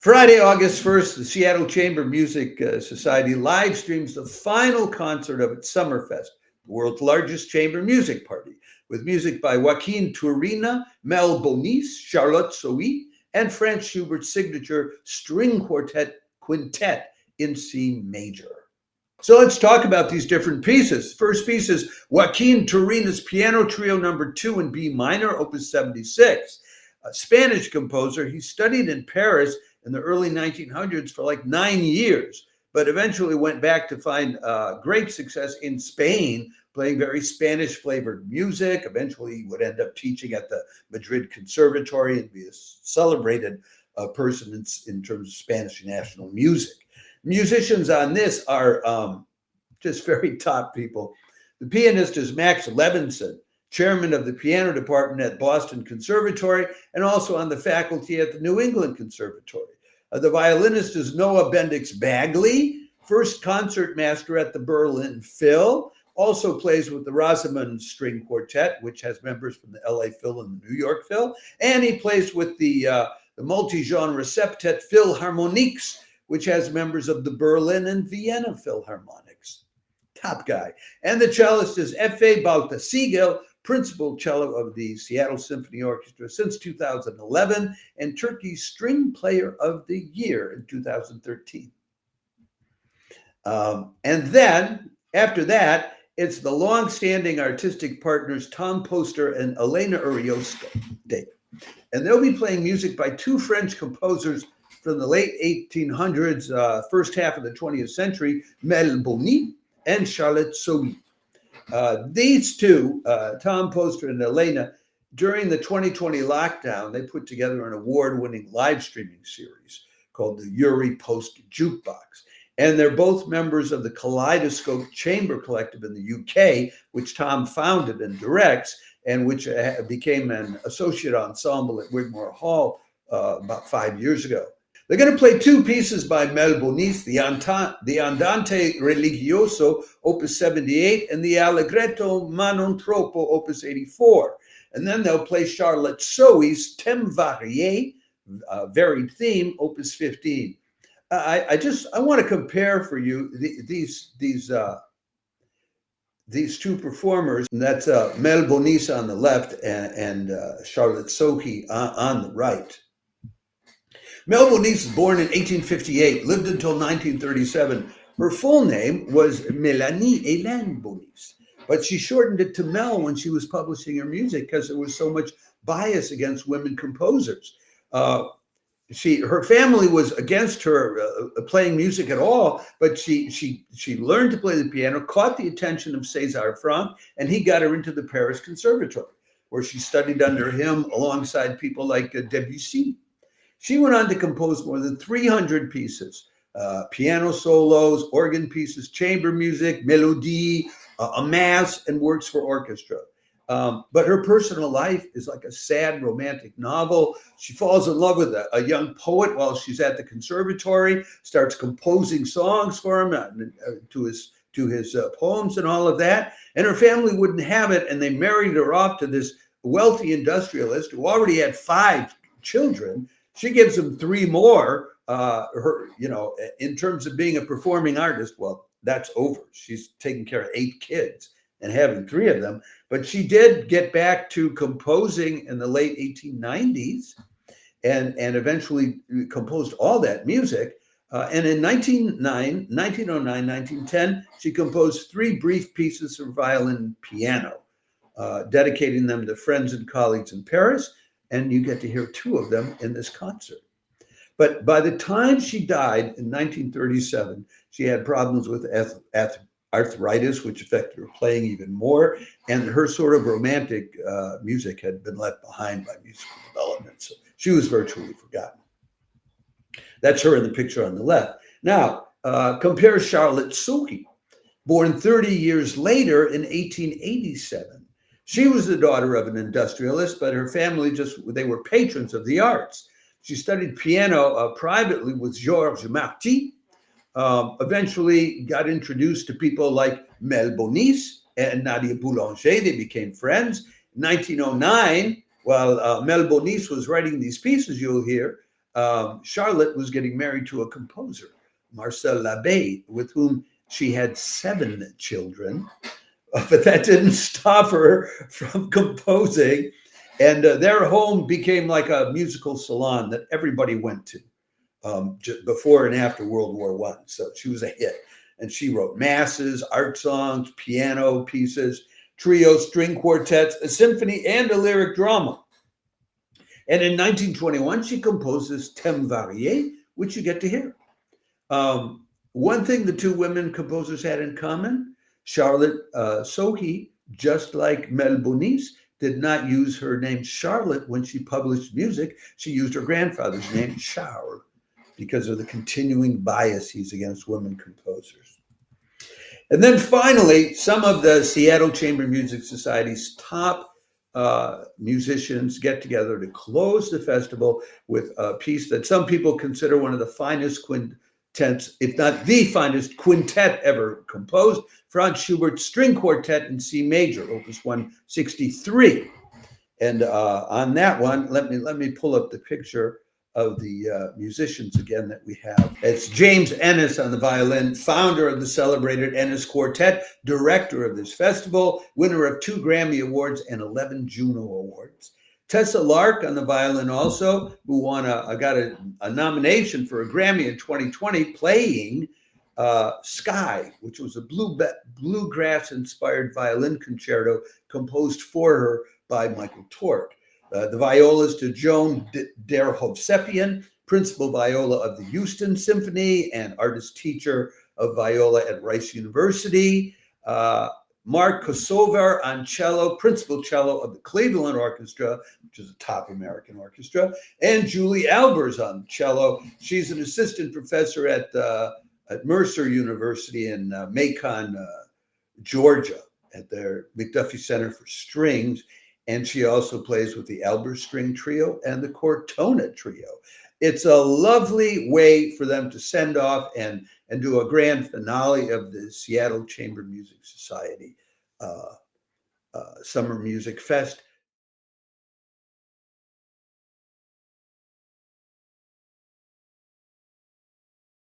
Friday, August 1st, the Seattle Chamber Music Society live streams the final concert of its Summerfest, the world's largest chamber music party, with music by Joaquin Turina, Mel Bonis, Charlotte Sohy, and Franz Schubert's signature string quintet in C major. So let's talk about these different pieces. First piece is Joaquin Turina's Piano Trio No. 2 in B minor, Opus 76. A Spanish composer, he studied in Paris in the early 1900s for like 9 years, but eventually went back to find great success in Spain, playing very Spanish-flavored music. Eventually, he would end up teaching at the Madrid Conservatory and be a celebrated person in terms of Spanish national music. Musicians on this are just very top people. The pianist is Max Levinson, chairman of the piano department at Boston Conservatory, and also on the faculty at the New England Conservatory. The violinist is Noah Bendix Bagley, first concertmaster at the Berlin Phil, also plays with the Rosamond String Quartet, which has members from the LA Phil and the New York Phil, and he plays with the multi-genre septet Philharmoniques, which has members of the Berlin and Vienna Philharmonics. Top guy. And the cellist is F.A. Baltasiegel, principal cello of the Seattle Symphony Orchestra since 2011 and Turkey's String Player of the Year in 2013. And then, after that, it's the long-standing artistic partners Tom Poster and Elena Urioste. And they'll be playing music by two French composers from the late 1800s, first half of the 20th century, Mel Bonis and Charlotte Sohy. These two, Tom Poster and Elena, during the 2020 lockdown, they put together an award-winning live streaming series called the Uri Post Jukebox. And they're both members of the Kaleidoscope Chamber Collective in the UK, which Tom founded and directs, and which became an associate ensemble at Wigmore Hall about 5 years ago. They're going to play two pieces by Mel Bonis, the Andante Religioso, Opus 78, and the Allegretto Ma non troppo, Opus 84. And then they'll play Charlotte Sohy's Thème varié, varied theme, Opus 15. I want to compare for you these two performers. And that's Mel Bonis on the left and Charlotte Sohy on the right. Mel Bonis was born in 1858, lived until 1937. Her full name was Mélanie Hélène Bonis, but she shortened it to Mel when she was publishing her music because there was so much bias against women composers. Her family was against her playing music at all, but she learned to play the piano, caught the attention of César Franck, and he got her into the Paris Conservatory, where she studied under him alongside people like Debussy. She went on to compose more than 300 pieces, piano solos, organ pieces, chamber music, mélodie, a mass, and works for orchestra. But her personal life is like a sad romantic novel. She falls in love with a young poet while she's at the conservatory, starts composing songs for him to his poems and all of that. And her family wouldn't have it, and they married her off to this wealthy industrialist who already had 5 children. She gives him 3 more. In terms of being a performing artist, well, that's over. She's taking care of 8 kids and having 3 of them. But she did get back to composing in the late 1890s and eventually composed all that music. And in 1909, 1910, she composed 3 brief pieces for violin and piano, dedicating them to friends and colleagues in Paris. And you get to hear 2 of them in this concert. But by the time she died in 1937, she had problems with arthritis, which affected her playing even more. And her sort of romantic music had been left behind by musical development. So she was virtually forgotten. That's her in the picture on the left. Now, compare Charlotte Sohy, born 30 years later in 1887. She was the daughter of an industrialist, but her family they were patrons of the arts. She studied piano privately with Georges Marty, eventually got introduced to people like Mel Bonis and Nadia Boulanger. They became friends. In 1909, while Mel Bonis was writing these pieces you'll hear, Charlotte was getting married to a composer, Marcel Labbé, with whom she had 7 children. But that didn't stop her from composing. And their home became like a musical salon that everybody went to before and after World War I. So she was a hit. And she wrote masses, art songs, piano pieces, trio, string quartets, a symphony, and a lyric drama. And in 1921, she composed this Thème varié, which you get to hear. One thing the two women composers had in common, Charlotte Sohy, just like Mel Bonis, did not use her name Charlotte when she published music. She used her grandfather's name, Charles, because of the continuing biases against women composers. And then finally, some of the Seattle Chamber Music Society's top musicians get together to close the festival with a piece that some people consider one of the finest quintets, if not the finest quintet ever composed, Franz Schubert's String Quartet in C major, Opus 163. And on that one, let me pull up the picture of the musicians again that we have. It's James Ennis on the violin, founder of the celebrated Ennis Quartet, director of this festival, winner of 2 Grammy Awards and 11 Juno Awards. Tessa Lark on the violin also, who got a nomination for a Grammy in 2020, playing Sky, which was a bluegrass-inspired violin concerto composed for her by Michael Tork. The violist to Joan der Hovsepian, principal viola of the Houston Symphony and artist teacher of viola at Rice University. Mark Kosovar on cello, principal cello of the Cleveland Orchestra, which is a top American orchestra, and Julie Albers on cello. She's an assistant professor at Mercer University in Macon, Georgia, at their McDuffie Center for Strings. And she also plays with the Albers String Trio and the Cortona Trio. It's a lovely way for them to send off and do a grand finale of the Seattle Chamber Music Society Summer Music Fest.